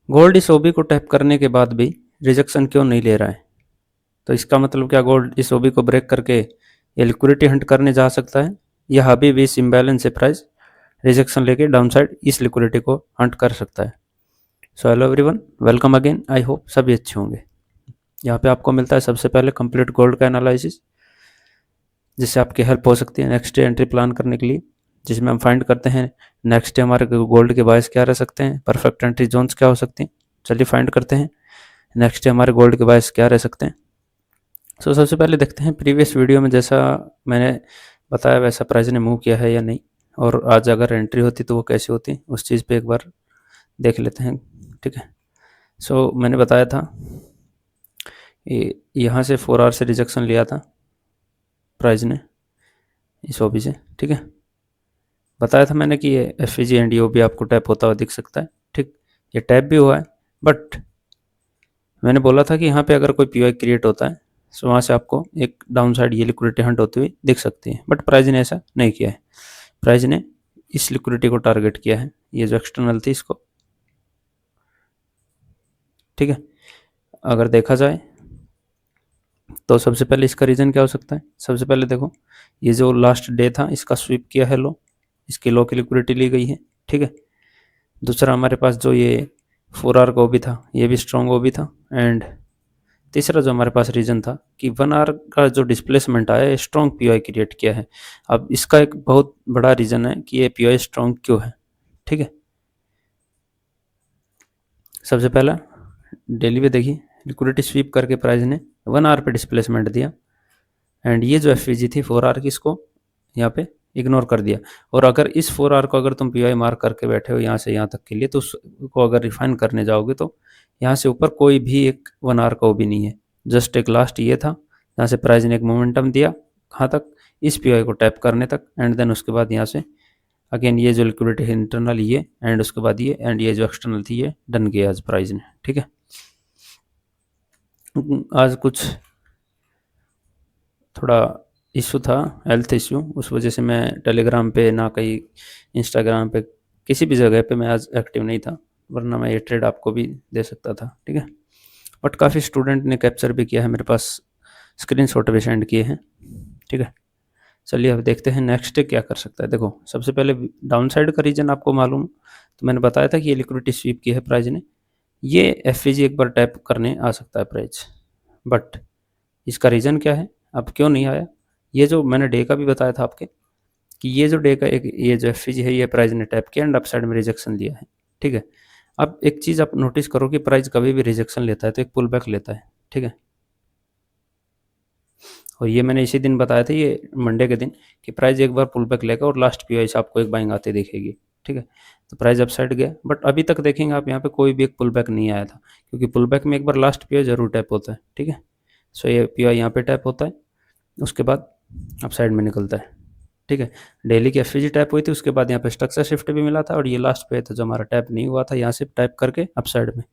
Gold इस ओबी को tap करने के बाद भी रिजेक्शन क्यों नहीं ले रहा है? तो इसका मतलब क्या गोल्ड इस ओबी को ब्रेक करके ये लिक्विडिटी हंट करने जा सकता है, या अभी भी इस इम्बैलेंस से प्राइस रिजेक्शन लेके डाउनसाइड इस लिक्विडिटी को हंट कर सकता है? So hello everyone, welcome again. I hope सभी अच्छे होंगे। यहाँ पे आपको मिलता है सबसे पहले कंप्लीट गोल्ड का एनालिसिस, जिससे आपकी हेल्प हो सकती है नेक्स्ट डे एंट्री प्लान करने के लिए, जिसमें हम फाइंड करते हैं नेक्स्ट डे हमारे गोल्ड के बायस क्या रह सकते हैं, परफेक्ट एंट्री जोन्स क्या हो सकती हैं। चलिए फाइंड करते हैं नेक्स्ट डे हमारे गोल्ड के बायस क्या रह सकते हैं। सबसे पहले देखते हैं प्रीवियस वीडियो में जैसा मैंने बताया वैसा प्राइस ने मूव किया है या नहीं, और आज अगर एंट्री होती तो वो कैसी होती, उस चीज़ पे एक बार देख लेते हैं। ठीक है, मैंने बताया था यहाँ से 4 आवर से रिजेक्शन लिया था प्राइस ने इस ओबी से। ठीक है, बताया था मैंने कि ये एफ एंड ओ भी आपको टैप होता हुआ दिख सकता है। ठीक, ये टैप भी हुआ है, बट मैंने बोला था कि यहाँ पे अगर कोई पी क्रिएट होता है तो वहाँ से आपको एक डाउन साइड ये लिक्विडिटी हंट होती हुई दिख सकती है, बट प्राइस ने ऐसा नहीं किया है। प्राइस ने इस लिक्विडिटी को टारगेट किया है, ये जो एक्सटर्नल थी इसको। ठीक है, अगर देखा जाए तो सबसे पहले इसका रीज़न क्या हो सकता है। सबसे पहले देखो, ये जो लास्ट डे था इसका स्वीप किया है लो, इसकी लो की लिक्विडिटी ली गई है। ठीक है, दूसरा हमारे पास जो ये 4 आवर का ओबी था, ये भी स्ट्रॉन्ग ओबी था। एंड तीसरा जो हमारे पास रीज़न था कि 1 आवर का जो डिस्प्लेसमेंट आया है स्ट्रॉन्ग पी क्रिएट किया है। अब इसका एक बहुत बड़ा रीज़न है कि ये पी स्ट्रॉन्ग क्यों है। ठीक है, सबसे पहला डेली पे देखिए, लिक्विडिटी स्वीप करके प्राइस ने 1 आवर पे डिस्प्लेसमेंट दिया, एंड ये जो एफ थी 4 आवर की, इसको यहाँ पे इग्नोर कर दिया। और अगर इस 4 आवर को अगर तुम पी मार्क करके बैठे हो यहाँ से यहाँ तक के लिए, तो उसको अगर रिफाइन करने जाओगे तो यहाँ से ऊपर कोई भी एक 1 आवर का वो भी नहीं है। जस्ट एक लास्ट ये था जहाँ से प्राइस ने एक मोमेंटम दिया, कहाँ तक, इस पी को टैप करने तक, एंड देन उसके बाद यहाँ से अगेन ये जो लिक्विडिटी है इंटरनल ये, एंड उसके बाद ये, एंड ये जो एक्सटर्नल थी ये डन किया आज प्राइस ने। ठीक है, आज कुछ थोड़ा इशू था, हेल्थ इशू, उस वजह से मैं टेलीग्राम पे ना कहीं इंस्टाग्राम पे किसी भी जगह पे मैं आज एक्टिव नहीं था, वरना मैं ये ट्रेड आपको भी दे सकता था। ठीक है, बट काफ़ी स्टूडेंट ने कैप्चर भी किया है, मेरे पास स्क्रीनशॉट भी सेंड किए हैं। ठीक है, चलिए अब देखते हैं नेक्स्ट डे क्या कर सकता है। देखो, सबसे पहले डाउन साइड का रीजन आपको मालूम, तो मैंने बताया था कि ये लिक्विडिटी स्वीप की है प्राइस ने, ये एफ एक बार टैप करने आ सकता है प्राइस, बट इसका रीज़न क्या है, अब क्यों नहीं आया। ये जो मैंने डे का भी बताया था आपके कि ये जो डे का एक ये जो एफ है ये प्राइस ने टैप किया एंड अपसाइड में रिजेक्शन लिया है। ठीक है, अब एक चीज़ आप नोटिस करो कि प्राइस कभी भी रिजेक्शन लेता है तो एक पुल बैक लेता है। ठीक है, और ये मैंने इसी दिन बताया था, ये मंडे के दिन, कि प्राइस एक बार पुल बैक लेगा और लास्ट पी से आपको एक बाइंग आते दिखेगी। ठीक है, तो प्राइस अपसाइड गया, बट अभी तक देखेंगे आप यहाँ पे कोई भी एक पुल बैक नहीं आया था, क्योंकि पुल बैक में एक बार लास्ट पी जरूर टैप होता है। ठीक है, सो ये पी यहाँ पे टैप होता है, उसके बाद अपसाइड में निकलता है। ठीक है, डेली की एफ टैप हुई थी, उसके बाद यहाँ पे स्ट्रक्चर शिफ्ट भी मिला था, और ये लास्ट पे था जो हमारा टैप नहीं हुआ था, यहाँ से टैप करके अपसाइड में।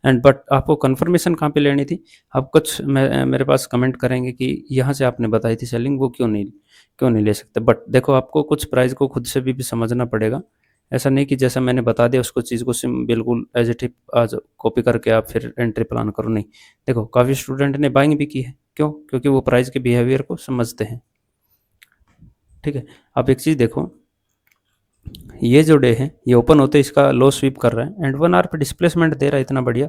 एंड बट आपको कंफर्मेशन कहाँ पे लेनी थी, आप कुछ मेरे पास कमेंट करेंगे कि यहाँ से आपने बताई थी सेलिंग, वो क्यों नहीं ले सकते। बट देखो, आपको कुछ प्राइस को खुद से भी समझना पड़ेगा। ऐसा नहीं कि जैसा मैंने बता दिया उसको चीज़ को बिल्कुल एज इट आज कॉपी करके आप फिर एंट्री प्लान करो, नहीं। देखो, काफ़ी स्टूडेंट ने बाइंग भी की है, क्यों, क्योंकि वो प्राइस के बिहेवियर को समझते हैं। ठीक है, आप एक चीज़ देखो, ये जो डे है ये ओपन होते इसका लो स्वीप कर रहा है एंड 1 आवर पे डिस्प्लेसमेंट दे रहा है, इतना बढ़िया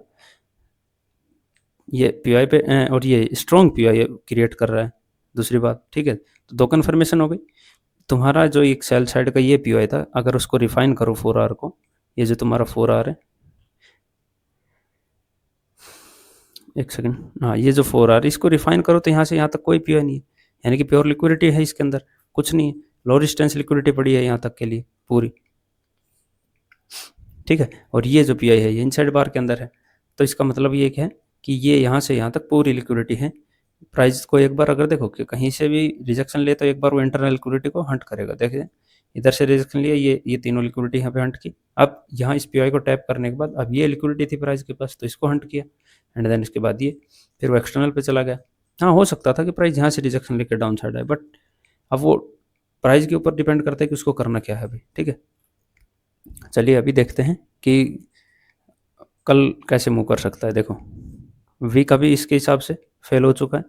ये पी पे, और ये स्ट्रॉन्ग पी क्रिएट कर रहा है। दूसरी बात, ठीक है, तो दो कन्फर्मेशन हो गई। तुम्हारा जो एक सेल साइड का ये पी था, अगर उसको रिफाइन करो 4 आवर को, ये जो तुम्हारा 4 आवर है, एक सेकंड, हाँ, ये जो 4 आवर इसको रिफाइन करो तो यहाँ से यहाँ तक कोई पी नहीं है, यानी कि प्योर लिक्विडिटी है इसके अंदर, कुछ नहीं है। लो डिस्टेंस लिक्विडिटी पड़ी है यहाँ तक के लिए पूरी। ठीक है, और ये जो पी है ये इनसाइड बार के अंदर है, तो इसका मतलब ये क्या है कि ये यहाँ से यहाँ तक पूरी लिक्विडिटी है। प्राइस को एक बार अगर देखो कि कहीं से भी रिजेक्शन ले तो एक बार वो इंटरनल लिक्विडिटी को हंट करेगा। देखिए, इधर से रिजेक्शन लिया, ये तीनों लिक्विडिटी यहाँ पे हंट की। अब यहाँ इस पी को टैप करने के बाद अब ये लिक्विडिटी थी प्राइस के पास, तो इसको हंट किया, एंड देन इसके बाद ये फिर वो एक्सटर्नल पे चला गया। हाँ, हो सकता था कि प्राइस यहाँ से रिजेक्शन लेकर डाउन साइड आए, बट अब वो प्राइस के ऊपर डिपेंड करता है कि उसको करना क्या है अभी। ठीक है, चलिए अभी देखते हैं कि कल कैसे मूव कर सकता है। देखो वीक अभी इसके हिसाब से फेल हो चुका है,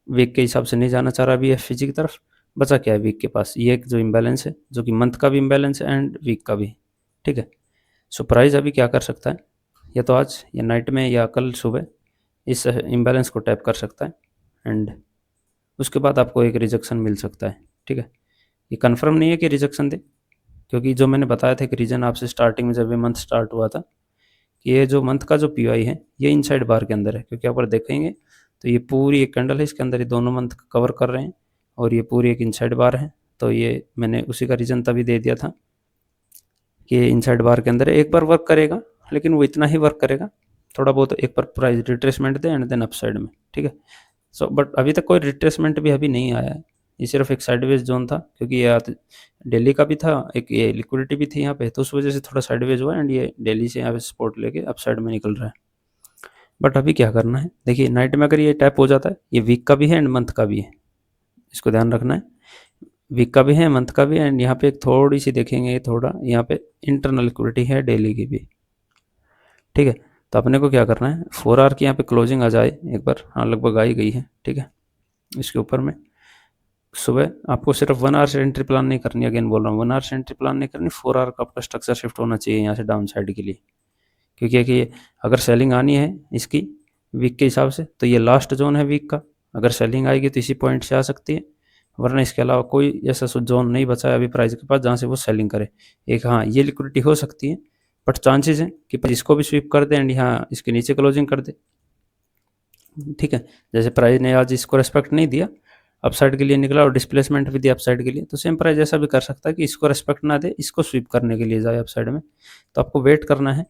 वीक के हिसाब से नहीं जाना चाह रहा अभी एफपीजी की तरफ। बचा क्या है वीक के पास, ये एक जो इम्बैलेंस है जो कि मंथ का भी इम्बैलेंस है एंड वीक का भी, ठीक है। सो प्राइस अभी क्या कर सकता है, या तो आज या नाइट में या कल सुबह इस इम्बैलेंस को टैप कर सकता है एंड उसके बाद आपको एक रिजेक्शन मिल सकता है, ठीक है। ये कंफर्म नहीं है कि रिजेक्शन दे, क्योंकि जो मैंने बताया था कि रीजन आपसे स्टार्टिंग में जब ये मंथ स्टार्ट हुआ था कि ये जो मंथ का जो पीआई है ये इनसाइड बार के अंदर है, क्योंकि अगर देखेंगे तो ये पूरी एक कैंडल है, इसके अंदर ये दोनों मंथ कवर कर रहे हैं और ये पूरी एक इनसाइड बार है। तो ये मैंने उसी का रीज़न तभी दे दिया था कि ये इनसाइड बार के अंदर है, एक बार वर्क करेगा लेकिन वो इतना ही वर्क करेगा, थोड़ा बहुत एक बार प्राइस रिट्रेसमेंट दे एंड देन अपसाइड में, ठीक है। सो बट अभी तक कोई रिट्रेसमेंट भी अभी नहीं आया है, ये सिर्फ एक साइडवेज जोन था, क्योंकि ये दिल्ली का भी था, एक ये लिक्विडिटी भी थी यहाँ पे, तो उस वजह से थोड़ा साइडवेज हुआ एंड ये दिल्ली से यहाँ पे सपोर्ट लेके अपसाइड में निकल रहा है। बट अभी क्या करना है, देखिए नाइट में अगर ये टैप हो जाता है, ये वीक का भी है एंड मंथ का भी है, इसको ध्यान रखना है, वीक का भी है मंथ का भी है एंड यहाँ पे एक थोड़ी सी देखेंगे थोड़ा यहाँ पे इंटरनल लिक्विडिटी है डेली की भी, ठीक है। तो अपने को क्या करना है, 4 आवर की यहाँ पे क्लोजिंग आ जाए एक बार, हाँ लगभग आ ही गई है, ठीक है। इसके ऊपर में सुबह आपको सिर्फ 1 आवर से एंट्री प्लान नहीं करनी, अगेन बोल रहा हूँ 1 आवर से एंट्री प्लान नहीं करनी, 4 आवर का आपका स्ट्रक्चर शिफ्ट होना चाहिए यहाँ से डाउन साइड के लिए, क्योंकि कि अगर सेलिंग आनी है इसकी वीक के हिसाब से तो ये लास्ट जोन है वीक का, अगर सेलिंग आएगी तो इसी पॉइंट से आ सकती है, वरना इसके अलावा कोई ऐसा जोन नहीं बचा है अभी प्राइस के पास जहाँ से वो सेलिंग करे। एक हाँ ये लिक्विडिटी हो सकती है, बट चांसेस हैं कि इसको भी स्वीप कर दे एंड यहाँ इसके नीचे क्लोजिंग कर दे, ठीक है। जैसे प्राइस ने आज इसको रेस्पेक्ट नहीं दिया, अपसाइड के लिए निकला और डिस्प्लेसमेंट भी दिया अपसाइड के लिए, तो सेम प्राइस ऐसा भी कर सकता है कि इसको रेस्पेक्ट ना दे, इसको स्वीप करने के लिए जाए अपसाइड में, तो आपको वेट करना है,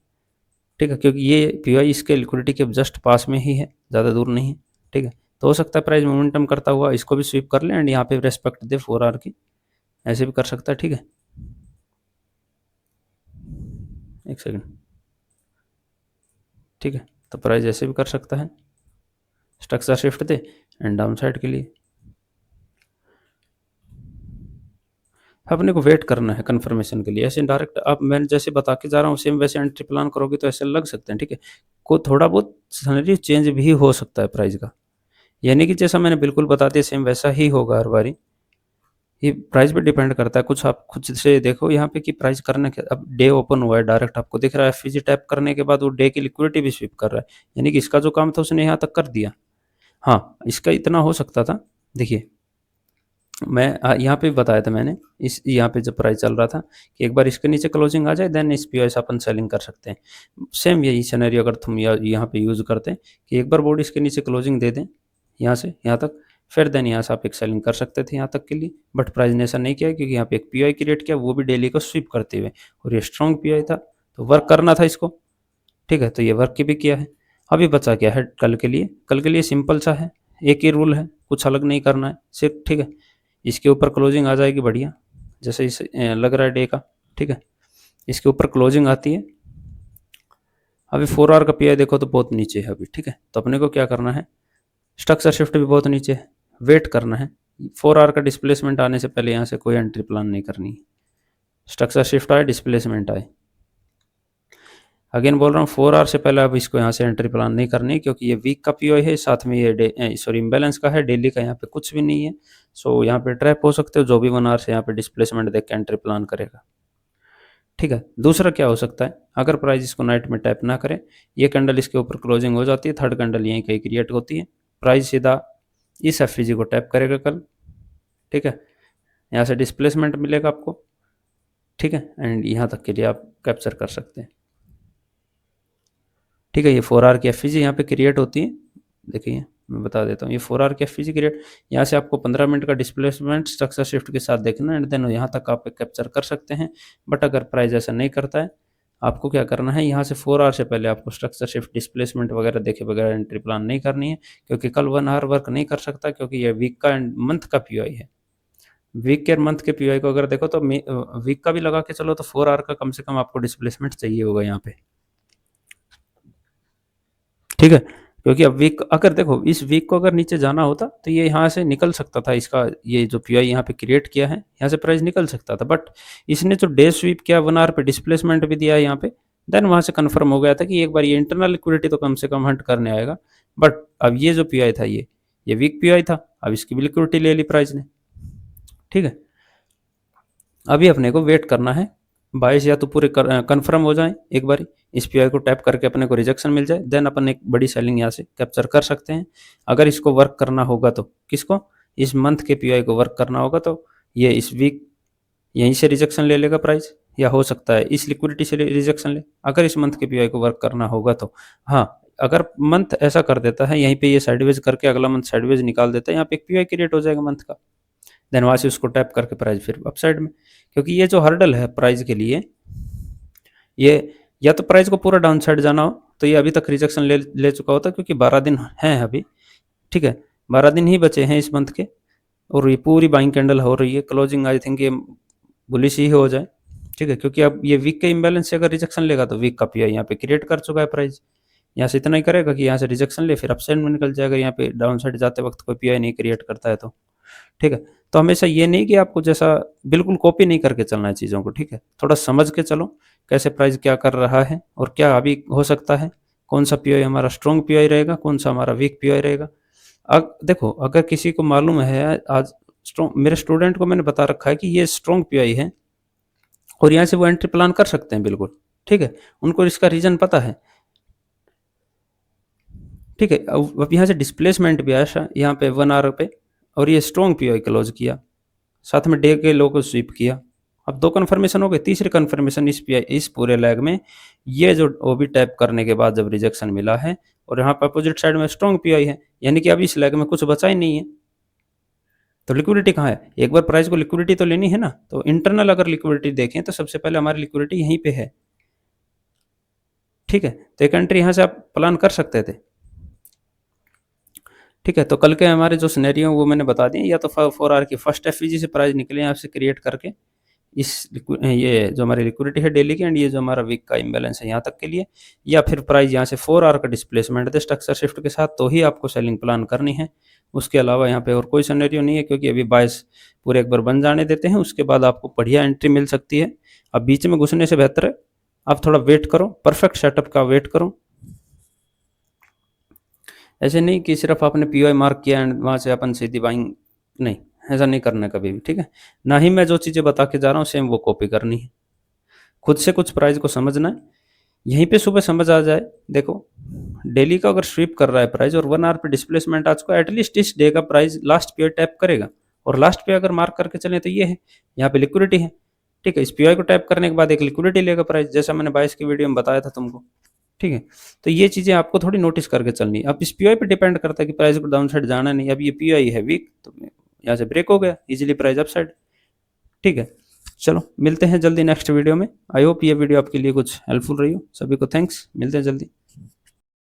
ठीक है, क्योंकि ये पीआई इसके लिक्विडिटी के जस्ट पास में ही है, ज़्यादा दूर नहीं है, ठीक है। तो हो सकता है प्राइस मोमेंटम करता हुआ इसको भी स्वीप कर ले एंड यहाँ पे रेस्पेक्ट दे 4 आवर की, ऐसे भी कर सकता है, ठीक है। एक सेकंड, ठीक है। तो प्राइस ऐसे भी कर सकता है, structure shift they and down side के लिए अपने को वेट करना है कंफर्मेशन के लिए, ऐसे डायरेक्ट आप मैं जैसे बता के जा रहा हूँ सेम वैसे एंट्री प्लान करोगे तो ऐसे लग सकते हैं, ठीक है। को थोड़ा बहुत सिनेरियो चेंज भी हो सकता है प्राइस का, यानी कि जैसा मैंने बिल्कुल बता दिया सेम वैसा ही होगा हर बारी, ये प्राइस पे डिपेंड करता है। कुछ आप खुद से देखो यहाँ पे कि प्राइस करने के अब डे ओपन हुआ है, डायरेक्ट आपको दिख रहा है एफवीजी टैप करने के बाद वो डे की लिक्विडिटी भी स्वीप कर रहा है, यानी कि इसका जो काम था उसने यहाँ तक कर दिया। हाँ इसका इतना हो सकता था, देखिए मैं यहाँ पे बताया था मैंने, इस यहाँ पे जब प्राइस चल रहा था कि एक बार इसके नीचे क्लोजिंग आ जाए देन इस पीओएस अपन सेलिंग कर सकते हैं। सेम यही सिनेरियो अगर तुम यहाँ पे यूज़ करते हैं कि एक बार बोर्ड इसके नीचे क्लोजिंग दे दें यहाँ से यहाँ तक, फिर देन यहाँ से आप एक सेलिंग कर सकते थे यहाँ तक के लिए, बट प्राइस ने ऐसा नहीं किया क्योंकि यहाँ पे एक पीआई क्रिएट किया, वो भी डेली को स्वीप करते हुए, और ये स्ट्रॉन्ग पीआई था तो वर्क करना था इसको, ठीक है। तो ये वर्क की भी किया है। अभी बचा क्या है कल के लिए, कल के लिए सिंपल सा है, एक ही रूल है, कुछ अलग नहीं करना है सिर्फ, ठीक है। इसके ऊपर क्लोजिंग आ जाएगी बढ़िया, जैसे इस लग रहा है डे का, ठीक है। इसके ऊपर क्लोजिंग आती है, अभी 4 आवर का पीआई देखो तो बहुत नीचे है अभी, ठीक है। तो अपने को क्या करना है, स्ट्रक्चर शिफ्ट भी बहुत नीचे है, वेट करना है, 4 आवर का डिस्प्लेसमेंट आने से पहले यहाँ से कोई एंट्री प्लान नहीं करनी है, स्ट्रक्चर शिफ्ट आए डिस्प्लेसमेंट आए, अगेन बोल रहा हूँ 4 आवर से पहले अब इसको यहाँ से एंट्री प्लान नहीं करनी, क्योंकि ये वीक का पीओ है, साथ में ये सॉरी इम्बैलेंस का है, डेली का यहाँ पे कुछ भी नहीं है। सो यहाँ पे ट्रैप हो सकते हो, जो भी 1 आवर से यहाँ पे डिस्प्लेसमेंट देख के एंट्री प्लान करेगा, ठीक है। दूसरा क्या हो सकता है, अगर प्राइस इसको नाइट में टैप ना करे, ये कैंडल इसके ऊपर क्लोजिंग हो जाती है, थर्ड कैंडल यहीं कहीं क्रिएट होती है, प्राइस सीधा इस एफवीजी को टैप करेगा कल, ठीक है। यहाँ से डिस्प्लेसमेंट मिलेगा आपको, ठीक है, एंड यहाँ तक के लिए आप कैप्चर कर सकते हैं, ठीक है। ये 4 आवर की एफवीजी यहाँ पे क्रिएट होती है, देखिए मैं बता देता हूँ, ये 4 आवर की एफवीजी क्रिएट, यहाँ से आपको 15 मिनट का डिस्प्लेसमेंट स्ट्रक्चर शिफ्ट के साथ देखना है एंड देन यहाँ तक आप कैप्चर कर सकते हैं। बट अगर प्राइस ऐसा नहीं करता है, आपको क्या करना है, यहाँ से 4 आवर से पहले आपको स्ट्रक्चर शिफ्ट डिस्प्लेसमेंट वगैरह देखे बगैर एंट्री प्लान नहीं करनी है, क्योंकि कल 1 आवर वर्क नहीं कर सकता, क्योंकि ये वीक का एंड मंथ का पीओआई है। वीक के मंथ के पीओआई को अगर देखो तो वीक का भी लगा के चलो तो 4 आवर का कम से कम आपको डिस्प्लेसमेंट चाहिए होगा यहाँ पे, ठीक है। क्योंकि अब वीक अगर देखो इस वीक को अगर नीचे जाना होता तो ये यहाँ से निकल सकता था, इसका ये जो पीआई यहाँ पे क्रिएट किया है यहाँ से प्राइस निकल सकता था, बट इसने जो डे स्वीप किया 1 आवर पे डिस्प्लेसमेंट भी दिया है यहाँ पे, देन वहाँ से कंफर्म हो गया था कि एक बार ये इंटरनल लिक्विडिटी तो कम से कम हंट करने आएगा, बट अब ये जो पीआई था ये वीक पीआई था, अब इसकी भी लिक्विडिटी ले ली प्राइस ने, ठीक है। अभी अपने को वेट करना है बाइस या तो पूरे कंफर्म हो जाए, एक बारी इस पीआई को टैप करके अपने को रिजेक्शन मिल जाए, देन अपन एक बड़ी सेलिंग यहाँ से कैप्चर कर सकते हैं। अगर इसको वर्क करना होगा तो किसको, इस मंथ के पीआई को वर्क करना होगा तो ये इस वीक यहीं से रिजेक्शन ले लेगा प्राइस, या हो सकता है इस लिक्विडिटी से रिजेक्शन ले। अगर इस मंथ के पीआई को वर्क करना होगा तो हाँ, अगर मंथ ऐसा कर देता है यहीं पे ये साइडवेज करके अगला मंथ साइडवेज निकाल देता है, यहाँ पे एक पीआई क्रिएट हो जाएगा मंथ का, देन वहाँ से उसको टैप करके प्राइस फिर अपसाइड में। क्योंकि ये जो हर्डल है प्राइस के लिए, ये या तो प्राइस को पूरा डाउन साइड जाना हो तो ये अभी तक रिजेक्शन ले चुका होता, क्योंकि 12 दिन हैं अभी, ठीक है, 12 दिन ही बचे हैं इस मंथ के, और ये पूरी बाइंग कैंडल हो रही है, क्लोजिंग आई थिंक ये बुलिश ही हो जाए, ठीक है। क्योंकि अब ये वीक के इम्बैलेंस से अगर रिजेक्शन लेगा तो वीक का पीआई यहाँ पे क्रिएट कर चुका है प्राइस, यहाँ से इतना ही करेगा कि यहाँ से रिजेक्शन ले फिर अपसाइड में निकल जाएगा, यहाँ पे डाउन साइड जाते वक्त कोई पीआई नहीं क्रिएट करता है तो, ठीक है। तो हमेशा ये नहीं कि आपको जैसा बिल्कुल कॉपी नहीं करके चलना है चीज़ों को, ठीक है, थोड़ा समझ के चलो कैसे प्राइस क्या कर रहा है और क्या अभी हो सकता है, कौन सा पीआई हमारा स्ट्रॉन्ग पीआई रहेगा, कौन सा हमारा वीक पीआई रहेगा। देखो अगर किसी को मालूम है, आज स्ट्रॉन्ग मेरे स्टूडेंट को मैंने बता रखा है कि ये स्ट्रॉन्ग पीआई है और यहाँ से वो एंट्री प्लान कर सकते हैं बिल्कुल, ठीक है, उनको इसका रीजन पता है, ठीक है। अब यहाँ से डिस्प्लेसमेंट भी आया यहाँ पे 1 आवर पे, और ये स्ट्रॉन्ग पीआई क्लोज किया, साथ में डे के लो को स्वीप किया। अब 2 कन्फर्मेशन हो गए, तीसरी कन्फर्मेशन इस पीआई इस पूरे लैग में ये जो ओबी टैप करने के बाद जब रिजेक्शन मिला है और यहाँ पर अपोजिट साइड में स्ट्रॉन्ग पीआई है, यानी कि अभी इस लैग में कुछ बचा ही नहीं है, तो लिक्विडिटी कहाँ है, एक बार प्राइस को लिक्विडिटी तो लेनी है ना। तो इंटरनल अगर लिक्विडिटी देखें तो सबसे पहले हमारी लिक्विडिटी यहीं पे है, ठीक है। तो एक एंट्री यहाँ से आप प्लान कर सकते थे, ठीक है। तो कल के हमारे जो सिनेरियो वो मैंने बता दिए, या तो 4 आवर की फर्स्ट एफवीजी से प्राइस निकले यहाँ से क्रिएट करके इस ये जो हमारी लिक्विडिटी है डेली की, एंड ये जो हमारा वीक का इम्बैलेंस है यहाँ तक के लिए, या फिर प्राइस यहाँ से 4 आवर का डिस्प्लेसमेंट दे स्ट्रक्चर शिफ्ट के साथ, तो ही आपको सेलिंग प्लान करनी है। उसके अलावा यहाँ पे और कोई सिनेरियो नहीं है, क्योंकि अभी बायस पूरे एक बार बन जाने देते हैं, उसके बाद आपको बढ़िया एंट्री मिल सकती है। अब बीच में घुसने से बेहतर है आप थोड़ा वेट करो, परफेक्ट सेटअप का वेट करो। ऐसे नहीं कि सिर्फ आपने पीओआई मार्क किया एंड वहाँ से अपन सीधी बाइंग, नहीं, ऐसा नहीं करना कभी भी, ठीक है। ना ही मैं जो चीज़ें बता के जा रहा हूँ सेम वो कॉपी करनी है, खुद से कुछ प्राइस को समझना है। यहीं पे सुबह समझ आ जाए, देखो डेली का अगर स्वीप कर रहा है प्राइस और 1 आवर पे डिस्प्लेसमेंट आज को, एटलीस्ट इस डे का प्राइस लास्ट पे टैप करेगा, और लास्ट पे अगर मार्क करके चले तो ये है, यहाँ पे लिक्विडिटी है, ठीक है। इस पीआई को टैप करने के बाद एक लिक्विडिटी लेगा प्राइस, जैसा मैंने 22 की वीडियो में बताया था तुमको, ठीक है। तो ये चीज़ें आपको थोड़ी नोटिस करके चलनी है। अब इस पीआई पे डिपेंड करता है कि प्राइस को डाउन साइड जाना नहीं, अब ये पीआई है वीक तो यहाँ से ब्रेक हो गया इजीली प्राइस अप साइड, ठीक है। चलो मिलते हैं जल्दी नेक्स्ट वीडियो में। आई होप ये वीडियो आपके लिए कुछ हेल्पफुल रही हो। सभी को थैंक्स, मिलते हैं जल्दी।